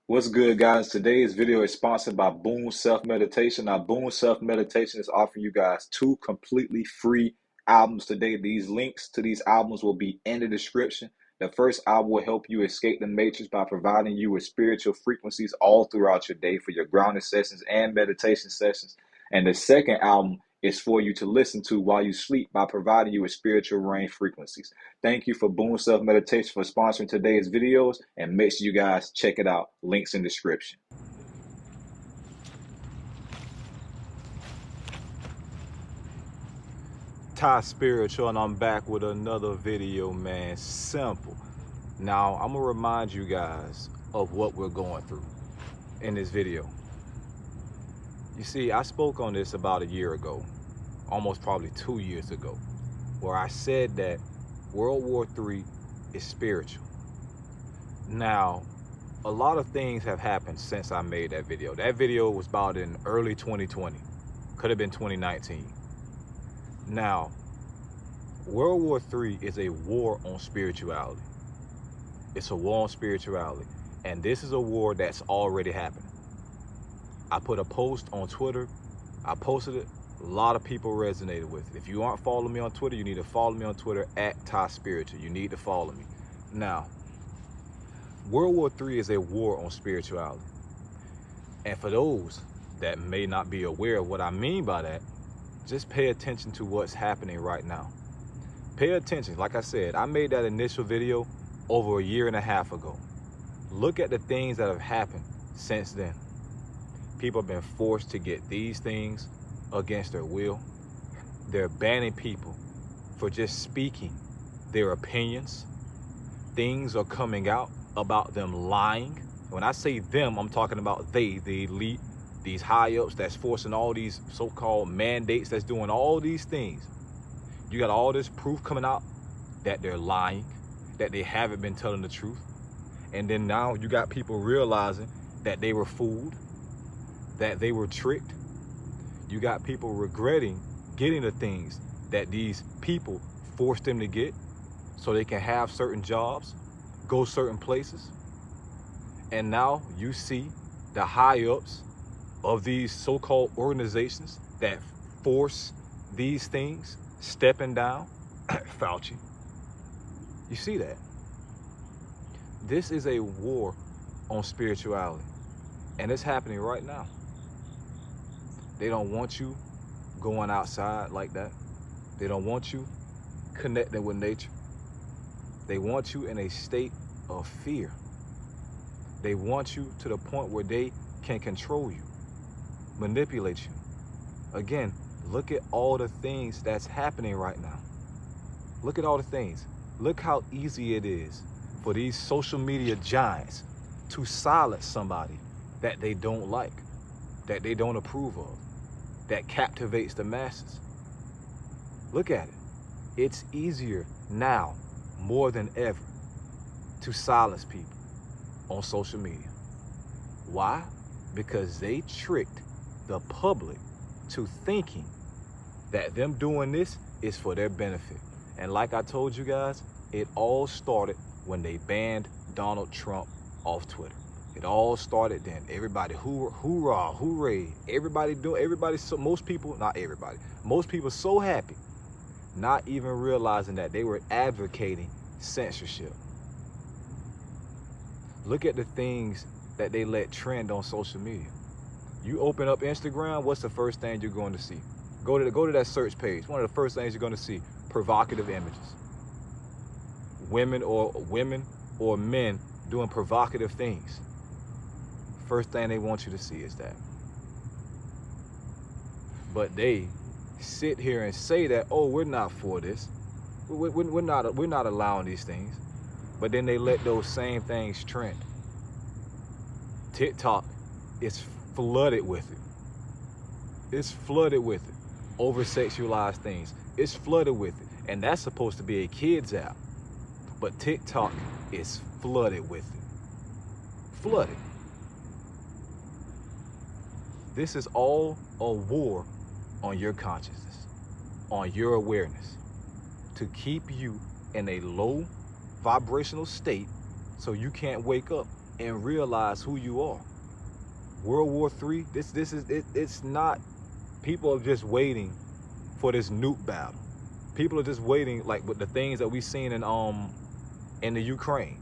What's good, guys? Today's video is sponsored by Boom Self Meditation. Now, Boom Self Meditation is offering you guys two completely free albums today. These links to these albums will be in the description. The first album will help you escape the matrix by providing you with spiritual frequencies all throughout your day for your grounding sessions and meditation sessions. And the second album is for you to listen to while you sleep by providing you with spiritual range frequencies. Thank you for Boom Self Meditation for sponsoring today's videos, and make sure you guys check it out. Links in description. TySpiritual, and I'm back with another video, man. Simple. Now, I'm gonna remind you guys of what we're going through in this video. You see, I spoke on this about a year ago, almost probably 2 years ago, where I said that World War III is spiritual. Now, a lot of things have happened since I made that video. That video was about in early 2020. Could have been 2019. Now, World War III is a war on spirituality. It's a war on spirituality. And this is a war that's already happened. I put a post on Twitter. I posted it. A lot of people resonated with it. If you aren't following me on Twitter, you need to follow me on Twitter at TySpiritual. You need to follow me. Now, World War III is a war on spirituality. And for those that may not be aware of what I mean by that, just pay attention to what's happening right now. Pay attention. Like I said, I made that initial video over a year and a half ago. Look at the things that have happened since then. People have been forced to get these things against their will. They're banning people for just speaking their opinions. Things are coming out about them lying. When I say them, I'm talking about the elite, these high-ups that's forcing all these so-called mandates, that's doing all these things. You got all this proof coming out that they're lying, that they haven't been telling the truth. And then now you got people realizing that they were fooled, that they were tricked. You got people regretting getting the things that these people forced them to get so they can have certain jobs, go certain places. And now you see the high-ups of these so-called organizations that force these things stepping down. Fauci. You see that? This is a war on spirituality, and it's happening right now. They don't want you going outside like that. They don't want you connecting with nature. They want you in a state of fear. They want you to the point where they can control you, manipulate you. Again, look at all the things that's happening right now. Look at all the things. Look how easy it is for these social media giants to silence somebody that they don't like, that they don't approve of, that captivates the masses. Look at it. It's easier now, more than ever, to silence people on social media. Why? Because they tricked the public to thinking that them doing this is for their benefit. And like I told you guys, it all started when they banned Donald Trump off Twitter. It all started then. Everybody hoorah, hooray. Most people so happy, not even realizing that they were advocating censorship. Look at the things that they let trend on social media. You open up Instagram, what's the first thing you're going to see? Go to that search page. One of the first things you're going to see, provocative images. Women or men doing provocative things. First thing they want you to see is that. But they sit here and say that, oh, we're not for this. We're not allowing these things. But then they let those same things trend. TikTok is flooded with it. It's flooded with it. Over-sexualized things. It's flooded with it. And that's supposed to be a kid's app. But TikTok is flooded with it. Flooded. This is all a war on your consciousness, on your awareness, to keep you in a low vibrational state so you can't wake up and realize who you are. World War III, it's not, people are just waiting for this nuke battle. People are just waiting, like with the things that we've seen in the Ukraine.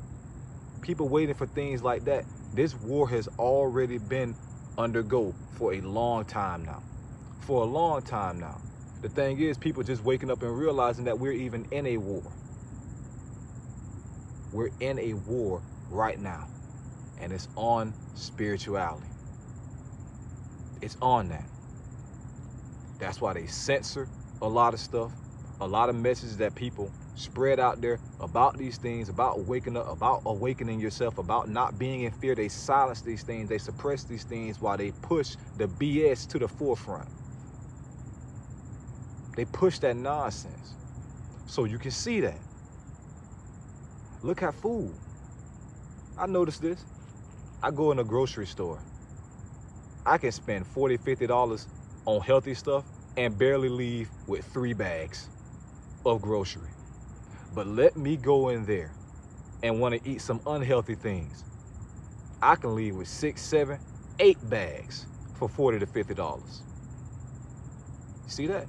People waiting for things like that. This war has already been undergo for a long time now. For a long time now. The thing is, people just waking up and realizing that we're even in a war. We're in a war right now. And it's on spirituality. It's on that. That's why they censor a lot of stuff, a lot of messages that people spread out there about these things, about waking up, about awakening yourself, about not being in fear. They silence these things, they suppress these things while they push the BS to the forefront. They push that nonsense. So you can see that. Look at food. I noticed this. I go in a grocery store. I can spend $40, $50 on healthy stuff and barely leave with 3 bags of grocery. But let me go in there and want to eat some unhealthy things. I can leave with 6, 7, 8 bags for $40 to $50. See that?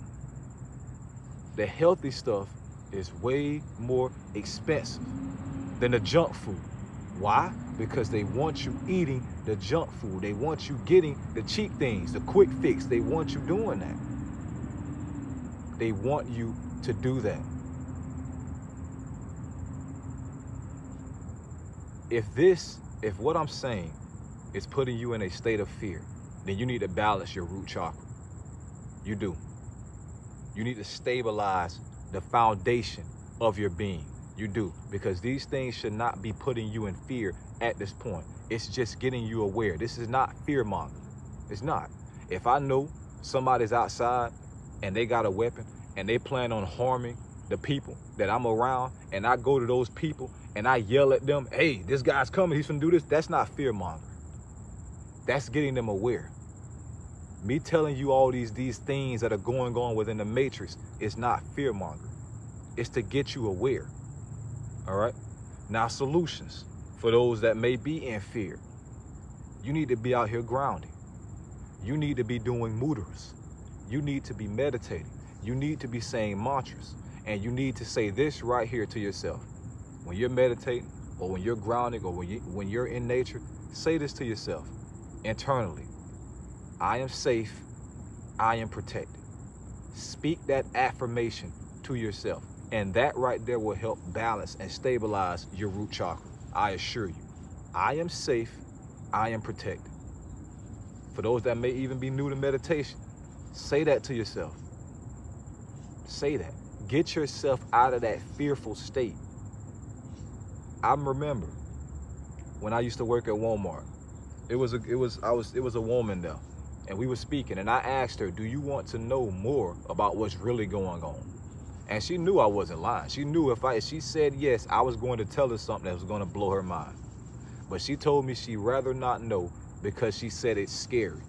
The healthy stuff is way more expensive than the junk food. Why? Because they want you eating the junk food. They want you getting the cheap things, the quick fix. They want you doing that. They want you to do that. If what I'm saying is putting you in a state of fear, then you need to balance your root chakra. You do. You need to stabilize the foundation of your being. You do. Because these things should not be putting you in fear at this point. It's just getting you aware. This is not fear mongering. It's not. If I know somebody's outside and they got a weapon and they plan on harming the people that I'm around, and I go to those people and I yell at them, hey, this guy's coming, he's gonna do this, that's not fear mongering. That's getting them aware. Me telling you all these things that are going on within the matrix is not fear mongering. It's to get you aware. All right. Now, solutions for those that may be in fear. You need to be out here grounding. You need to be doing mudras. You need to be meditating. You need to be saying mantras. And you need to say this right here to yourself. When you're meditating, or when you're grounding, or when you're in nature, say this to yourself internally. I am safe. I am protected. Speak that affirmation to yourself. And that right there will help balance and stabilize your root chakra. I assure you. I am safe. I am protected. For those that may even be new to meditation, say that to yourself. Say that. Get yourself out of that fearful state. I remember when I used to work at Walmart. It was a woman there, and we were speaking, and I asked her, do you want to know more about what's really going on? And she knew I wasn't lying. She knew if she said yes, I was going to tell her something that was going to blow her mind. But she told me she'd rather not know because she said it's scary.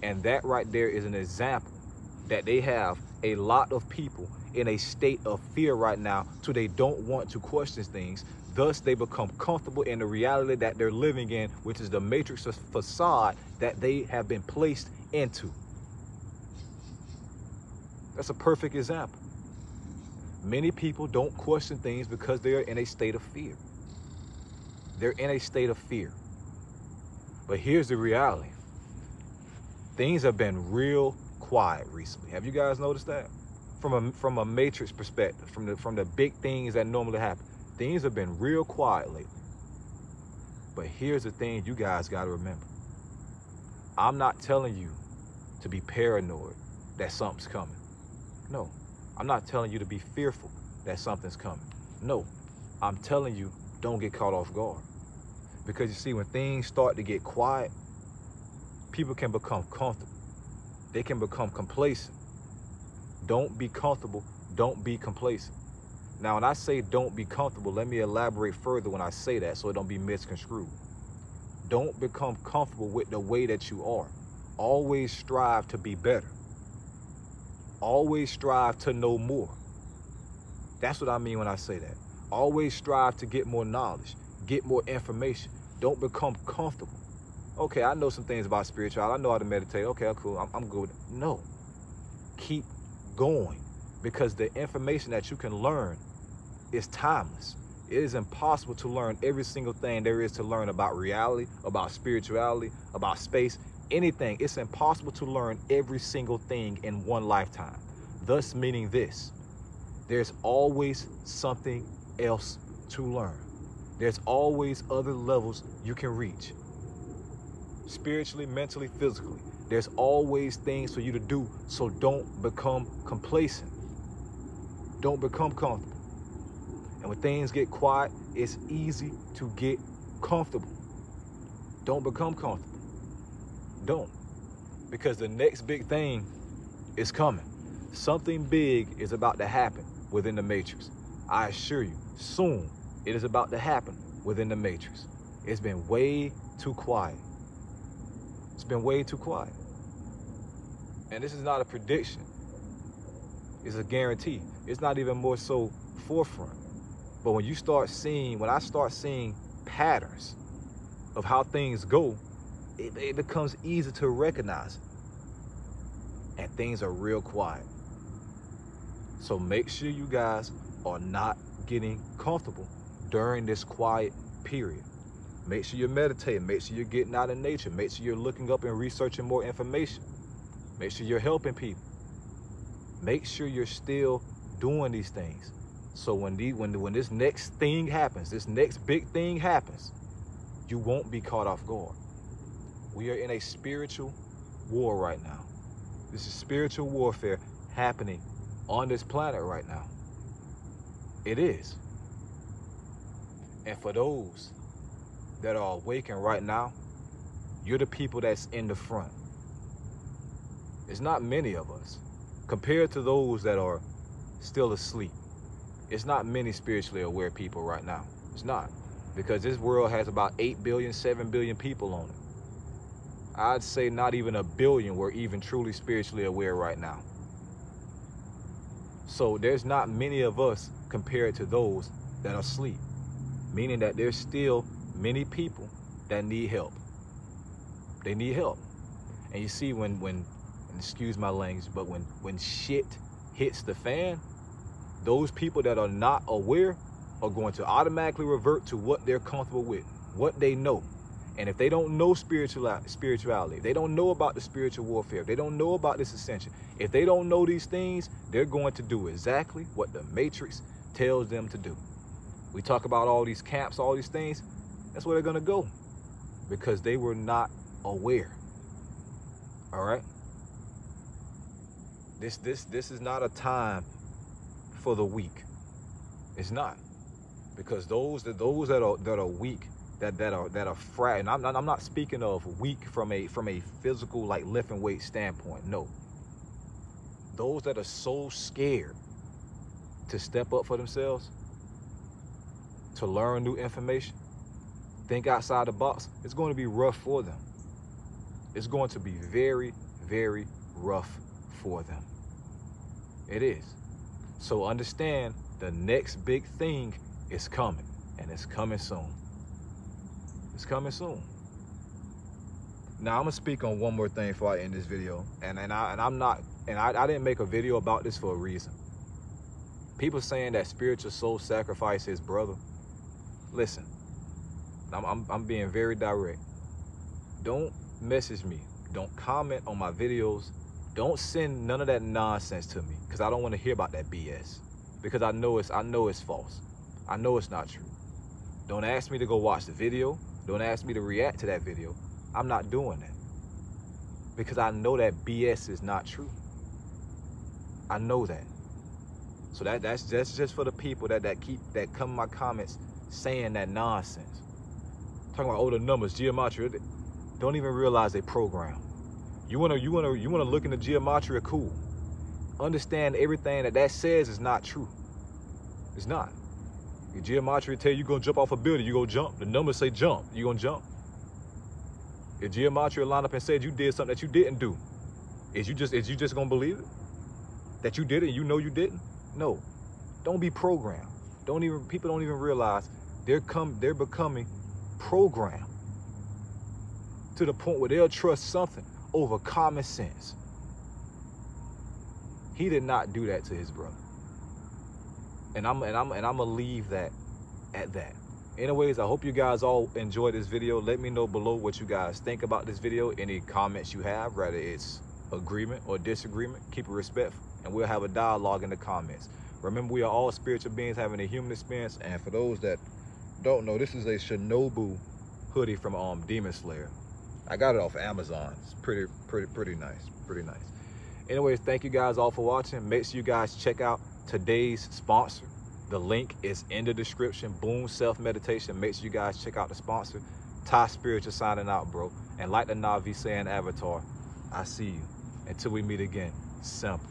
And that right there is an example that they have a lot of people in a state of fear right now, so they don't want to question things. Thus, they become comfortable in the reality that they're living in, which is the matrix facade that they have been placed into. That's a perfect example. Many people don't question things because they're in a state of fear. They're in a state of fear. But here's the reality. Things have been real quiet recently. Have you guys noticed that? From a matrix perspective, from the big things that normally happen, things have been real quiet lately. But here's the thing you guys got to remember. I'm not telling you to be paranoid that something's coming. No. I'm not telling you to be fearful that something's coming. No. I'm telling you, don't get caught off guard. Because you see, when things start to get quiet, people can become comfortable. They can become complacent. Don't be comfortable. Don't be complacent. Now, when I say don't be comfortable, let me elaborate further when I say that so it don't be misconstrued. Don't become comfortable with the way that you are. Always strive to be better. Always strive to know more. That's what I mean when I say that. Always strive to get more knowledge, get more information. Don't become comfortable. Okay, I know some things about spiritual. I know how to meditate. Okay, cool. I'm good. No. Keep going, because the information that you can learn is timeless. It is impossible to learn every single thing there is to learn about reality, about spirituality, about space, anything. It's impossible to learn every single thing in one lifetime. Thus meaning this: there's always something else to learn. There's always other levels you can reach. Spiritually, mentally, physically. There's always things for you to do, so don't become complacent. Don't become comfortable. And when things get quiet, it's easy to get comfortable. Don't become comfortable. Don't. Because the next big thing is coming. Something big is about to happen within the matrix. I assure you, soon it is about to happen within the matrix. It's been way too quiet. It's been way too quiet. And this is not a prediction. It's a guarantee. It's not even more so forefront. But when I start seeing patterns of how things go, it becomes easy to recognize it. And things are real quiet. So make sure you guys are not getting comfortable during this quiet period. Make sure you're meditating. Make sure you're getting out in nature. Make sure you're looking up and researching more information. Make sure you're helping people. Make sure you're still doing these things. So when this next thing happens, this next big thing happens, you won't be caught off guard. We are in a spiritual war right now. This is spiritual warfare happening on this planet right now. It is. And for those that are awakened right now, you're the people that's in the front. It's not many of us. Compared to those that are still asleep, it's not many spiritually aware people right now. It's not. Because this world has about 8 billion, 7 billion people on it. I'd say not even a billion were even truly spiritually aware right now. So there's not many of us compared to those that are asleep. Meaning that there's still many people that need help. They need help. And you see when and excuse my language, but when shit hits the fan, those people that are not aware are going to automatically revert to what they're comfortable with, what they know. And if they don't know spirituality, if they don't know about the spiritual warfare, if they don't know about this ascension, if they don't know these things, they're going to do exactly what the Matrix tells them to do. We talk about all these camps, all these things, that's where they're going to go, because they were not aware. All right? This is not a time for the weak. It's not. Because those that are weak, that are fragile. And I'm not speaking of weak from a physical, like lifting weight standpoint. No. Those that are so scared to step up for themselves, to learn new information, think outside the box, it's going to be rough for them. It's going to be very, very rough for them. It is. So understand, the next big thing is coming, and it's coming soon. It's coming soon. Now I'm gonna speak on one more thing before I end this video, and I didn't make a video about this for a reason. People saying that spiritual soul sacrifice his brother. Listen, I'm being very direct. Don't message me. Don't comment on my videos. Don't send none of that nonsense to me, because I don't want to hear about that BS. Because I know it's false. I know it's not true. Don't ask me to go watch the video. Don't ask me to react to that video. I'm not doing that. Because I know that BS is not true. I know that. So that's just for the people that come in my comments saying that nonsense. Talking about the numbers, Gematria. Don't even realize they program. You wanna look into Gematria, cool. Understand everything that says is not true. It's not. If Gematria tell you you're gonna jump off a building, you go jump. The numbers say jump, you gonna jump. If Gematria line up and said you did something that you didn't do, is you just gonna believe it? That you did it and you know you didn't? No. Don't be programmed. People don't even realize they're becoming programmed. to the point where they'll trust something over common sense. He did not do that to his brother. And I'm gonna leave that at that. Anyways, I hope you guys all enjoyed this video. Let me know below what you guys think about this video. Any comments you have, whether it's agreement or disagreement, keep it respectful, and we'll have a dialogue in the comments. Remember, we are all spiritual beings having a human experience. And for those that don't know, this is a Shinobu hoodie from Demon Slayer. I got it off Amazon. It's pretty nice. Anyways, thank you guys all for watching. Make sure you guys check out today's sponsor. The link is in the description. Boom Self Meditation. Make sure you guys check out the sponsor. TySpiritual signing out, bro. And like the Navi saying avatar, I see you. Until we meet again, simple.